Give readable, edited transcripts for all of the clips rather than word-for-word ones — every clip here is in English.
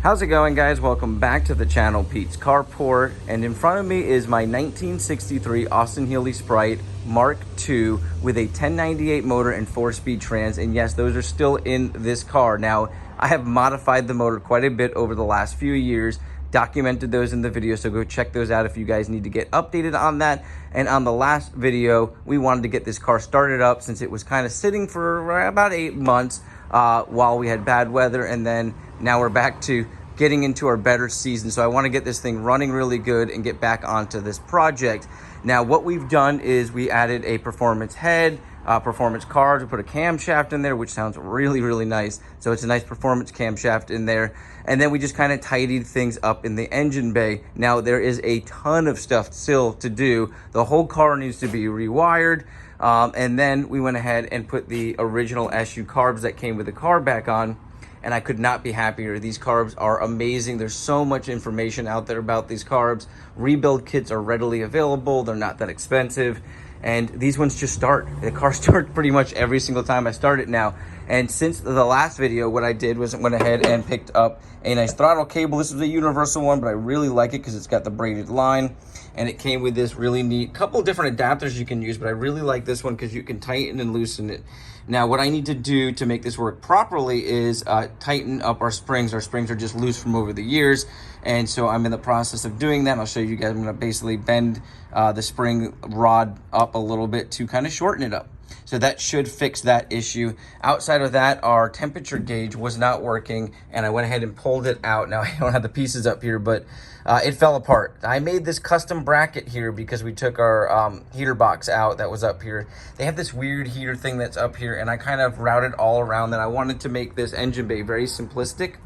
How's it going, guys? Welcome back to the channel, Pete's Carport. And in front of me is my 1963 Austin Healey Sprite Mark II with a 1098 motor and 4-speed trans. And yes, those are still in this car. Now, I have modified the motor quite a bit over the last few years, documented those in the video, so go check those out if you guys need to get updated on that. And on the last video, we wanted to get this car started up since it was kind of sitting for about 8 months while we had bad weather, and then now we're back to getting into our better season. So I want to get this thing running really good and get back onto this project. Now, what we've done is we added a performance head, performance carbs. We put a camshaft in there, which sounds really, really nice. So it's a nice performance camshaft in there. And then we just kind of tidied things up in the engine bay. Now, there is a ton of stuff still to do. The whole car needs to be rewired. And then we went ahead and put the original SU carbs that came with the car back on. And I could not be happier. These carbs are amazing. There's so much information out there about these carbs. Rebuild kits are readily available. They're not that expensive. And these ones just start. The car starts pretty much every single time I start it now. And since the last video, what I did was I went ahead and picked up a nice throttle cable. This is a universal one, but I really like it because it's got the braided line. And it came with this really neat couple different adapters you can use, but I really like this one because you can tighten and loosen it. Now, what I need to do to make this work properly is tighten up our springs. Our springs are just loose from over the years, and so I'm in the process of doing that. I'll show you guys. I'm going to basically bend the spring rod up a little bit to kind of shorten it up. So that should fix that issue. Outside of that, our temperature gauge was not working, and I went ahead and pulled it out. Now, I don't have the pieces up here, but it fell apart. I made this custom bracket here because we took our heater box out that was up here. They have this weird heater thing that's up here, and I kind of routed all around that. I wanted to make this engine bay very simplistic,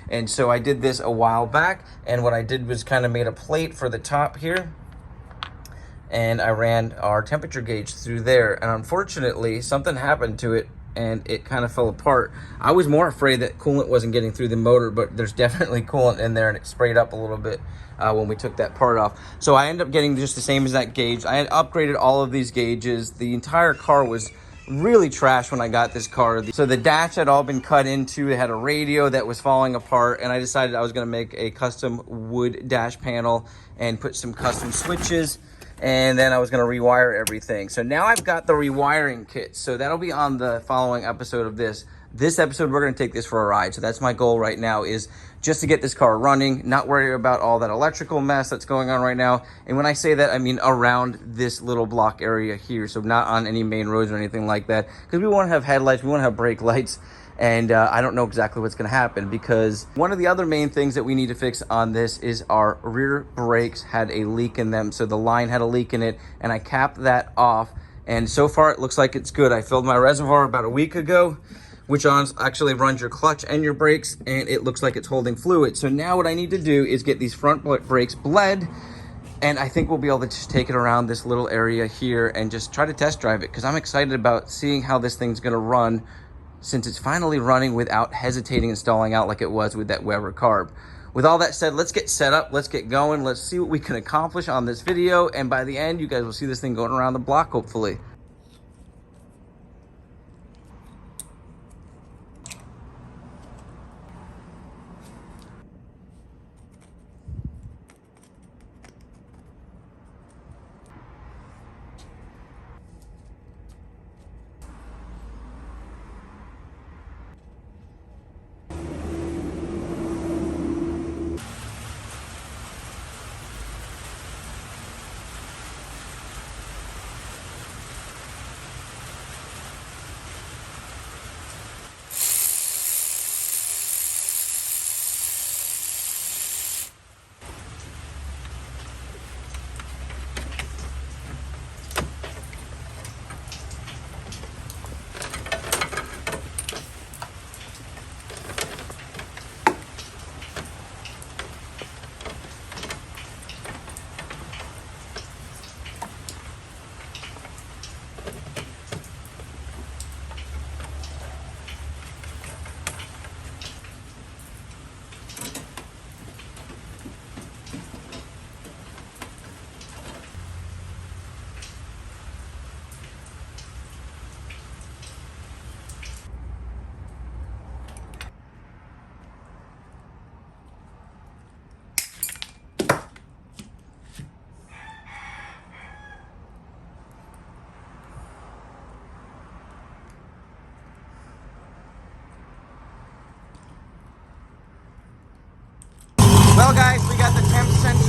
and so I did this a while back, and what I did was kind of made a plate for the top here, and I ran our temperature gauge through there, and unfortunately something happened to it and it kind of fell apart. I was more afraid that coolant wasn't getting through the motor, but there's definitely coolant in there, and it sprayed up a little bit when we took that part off. So I ended up getting just the same as that gauge. I had upgraded all of these gauges. The entire car was really trash when I got this car. So the dash had all been cut into. It had a radio that was falling apart, and I decided I was going to make a custom wood dash panel and put some custom switches, and then I was going to rewire everything. So now I've got the rewiring kit. So that'll be on the following episode of this. This episode, we're going to take this for a ride. So that's my goal right now, is just to get this car running, not worry about all that electrical mess that's going on right now. And when I say that, I mean around this little block area here. So not on any main roads or anything like that, because we want to have headlights, we want to have brake lights. And I don't know exactly what's going to happen, because one of the other main things that we need to fix on this is our rear brakes had a leak in them. So the line had a leak in it, and I capped that off. And so far, it looks like it's good. I filled my reservoir about a week ago, which actually runs your clutch and your brakes, and it looks like it's holding fluid. So now what I need to do is get these front brakes bled, and I think we'll be able to just take it around this little area here and just try to test drive it, because I'm excited about seeing how this thing's going to run, since it's finally running without hesitating and stalling out like it was with that Weber carb. With all that said, let's get set up, let's get going, let's see what we can accomplish on this video, and by the end, you guys will see this thing going around the block, hopefully.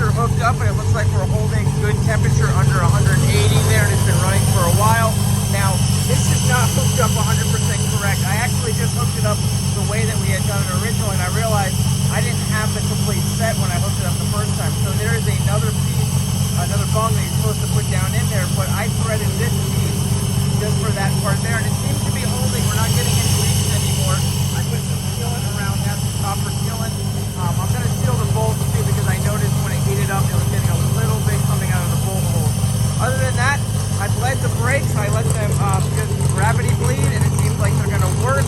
temperature hooked up, and it looks like we're holding good temperature under 180 there, and it's been running for a while. Now, this is not hooked up 100% correct. I actually just hooked it up the way that we had done it originally, and I realized I didn't have the complete set when I hooked it up the first time. So there is another piece, another bung that you're supposed to put down in there, but I threaded this piece just for that part there, and it seems to be holding. We're not getting any leaks anymore. I put some sealant around that, some copper sealant. I'm going to seal the bolts too, because I noticed when it heated up, it was getting a little bit coming out of the bolt holes. Other than that, I bled the brakes. I let them just gravity bleed, and it seems like they're going to work.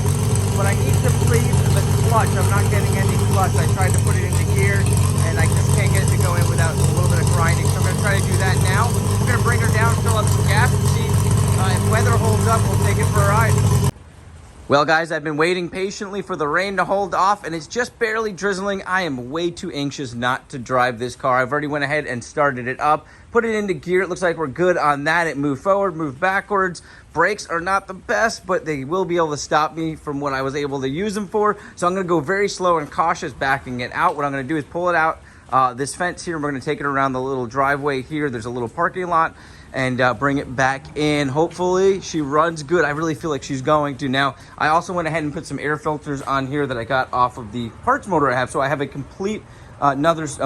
But I need to bleed the clutch. I'm not getting any clutch. I tried to put it into gear, and I just can't get it to go in without a little bit of grinding. So I'm going to try to do that now. We're going to bring her down, fill up some gas, and see if weather holds up. We'll take it for a ride. Well, guys, I've been waiting patiently for the rain to hold off, and it's just barely drizzling. I am way too anxious not to drive this car. I've already went ahead and started it up, put it into gear. It looks like we're good on that. It moved forward, moved backwards. Brakes are not the best, but they will be able to stop me from what I was able to use them for. So I'm going to go very slow and cautious backing it out. What I'm going to do is pull it out this fence here, and we're going to take it around the little driveway here. There's a little parking lot, and bring it back in. Hopefully she runs good. I really feel like she's going to. Now, I also went ahead and put some air filters on here that I got off of the parts motor I have. So I have a complete a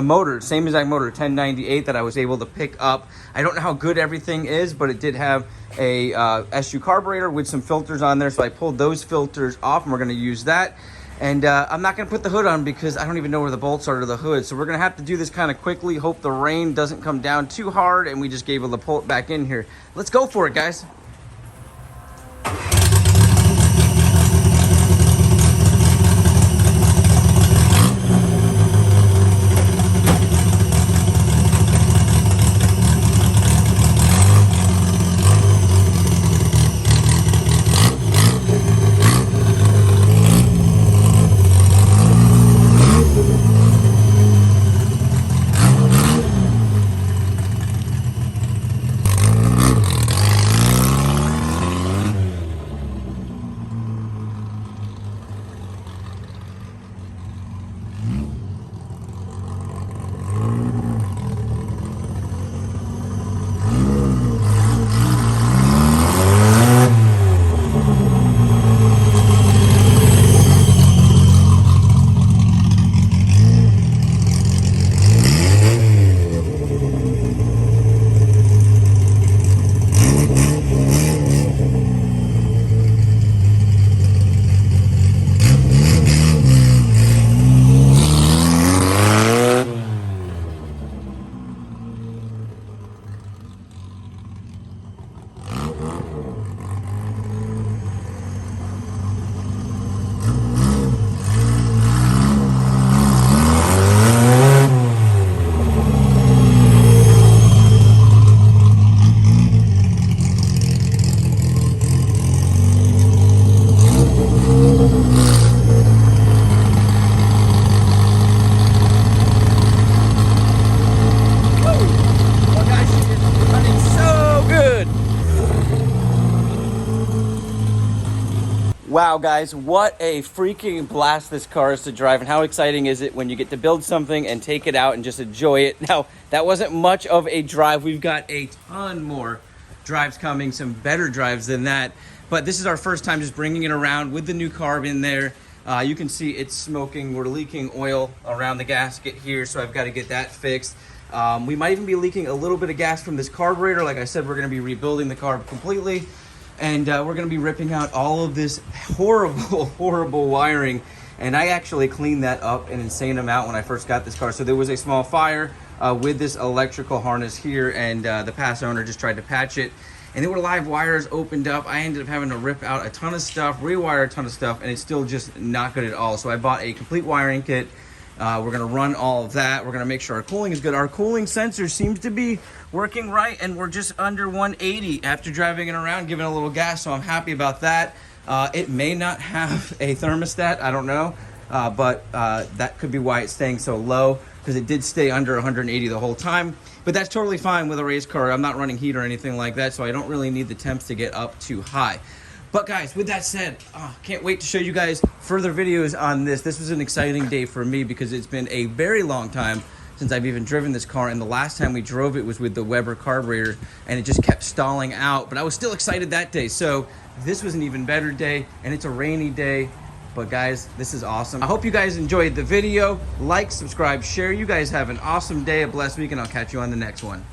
motor, same exact motor, 1098, that I was able to pick up. I don't know how good everything is, but it did have a SU carburetor with some filters on there. So I pulled those filters off, and we're going to use that. And I'm not going to put the hood on because I don't even know where the bolts are to the hood. So we're going to have to do this kind of quickly. Hope the rain doesn't come down too hard, and we just gave able to pull it back in here. Let's go for it, guys. Wow, guys, what a freaking blast this car is to drive, and how exciting is it when you get to build something and take it out and just enjoy it. Now, that wasn't much of a drive. We've got a ton more drives coming, some better drives than that, but this is our first time just bringing it around with the new carb in there. You can see it's smoking. We're leaking oil around the gasket here, so I've got to get that fixed. We might even be leaking a little bit of gas from this carburetor. Like I said, we're going to be rebuilding the carb completely. And we're going to be ripping out all of this horrible wiring. And I actually cleaned that up an insane amount when I first got this car. So there was a small fire with this electrical harness here, and the past owner just tried to patch it. And there were live wires opened up. I ended up having to rip out a ton of stuff, rewire a ton of stuff, and it's still just not good at all. So I bought a complete wiring kit. We're going to run all of that. We're going to make sure our cooling is good. Our cooling sensor seems to be working right, and we're just under 180 after driving it around, giving a little gas, so I'm happy about that. It may not have a thermostat, I don't know, but that could be why it's staying so low, because it did stay under 180 the whole time. But that's totally fine with a race car. I'm not running heat or anything like that, so I don't really need the temps to get up too high. But guys, with that said, can't wait to show you guys further videos on this. This was an exciting day for me because it's been a very long time since I've even driven this car. And the last time we drove it was with the Weber carburetor, and it just kept stalling out. But I was still excited that day. So this was an even better day, and it's a rainy day. But guys, this is awesome. I hope you guys enjoyed the video. Like, subscribe, share. You guys have an awesome day, a blessed week, and I'll catch you on the next one.